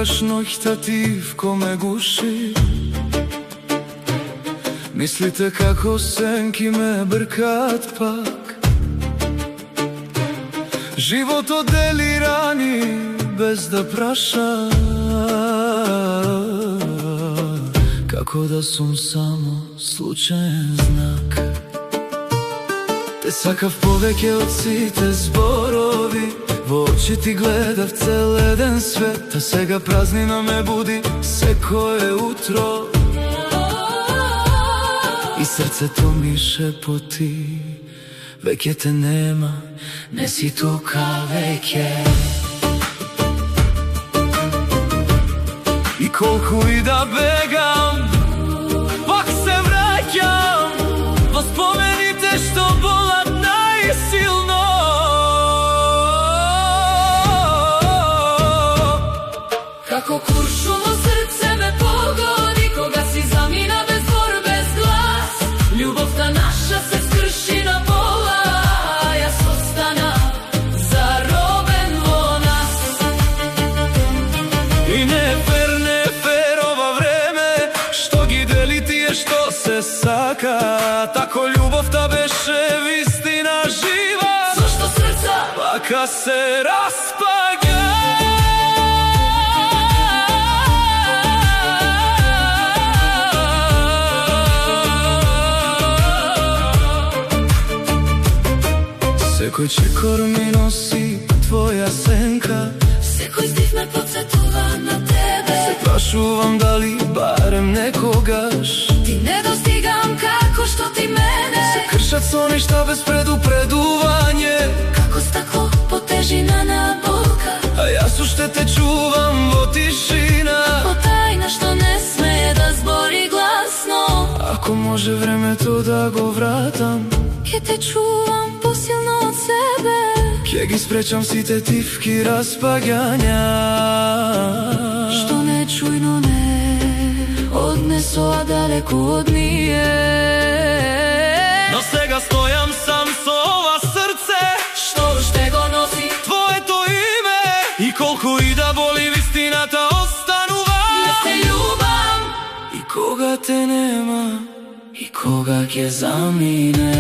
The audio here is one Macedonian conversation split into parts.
Секогаш ноќта тивко ме гуши, мислите како сенки ме бркаат пак. Животот дели рани без да праша, како да сум само случаен знак. Те сакав повеќе од сите зборови, во очи ти гледав цел еден свет, а сега празнина ме буди секое утро. И срцето ми шепоти, веќе те нема, не си тука веќе. И колку и да бегам, пак се враќам во спомените што болат најсилно. Како куршум во срце ме погоди, кога си замина без збор, без глас. Љубовта наша се скрши на пола, а јас остана заробен во нас. И не е фер ова време, што ги дели тие што се сака. Тако љубовта беше вистина жива, зашто срца пака се распага. Секој чекор ми носи твоја сенка, секој здив ме подсетува на тебе. Се прашувам дали барем некогаш ти не достигам како што ти мене. Се кршат со нешта без предупредување, како стакло по тежина на болка. А јас уште те чувам во тишина, во тајна што не смее да збори гласно. Ако може времето да го вратам, ќе те чувам посилно од себе, ќе ги спречам сите тивки распагања, што нечујно не однесоа далеку од ние. Но сега стојам сам со ова срце, што уште го носи твоето име. И колку и да боли, вистината останува. Јас те љубам и кога те нема, и кога ќе замине.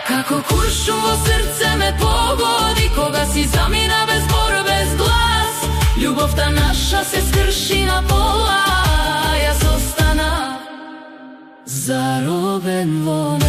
Како куршум во срце ме погоди, кога си замина без збор, без глас. Љубовта наша се скрши на пола, јас остана заробен во нас.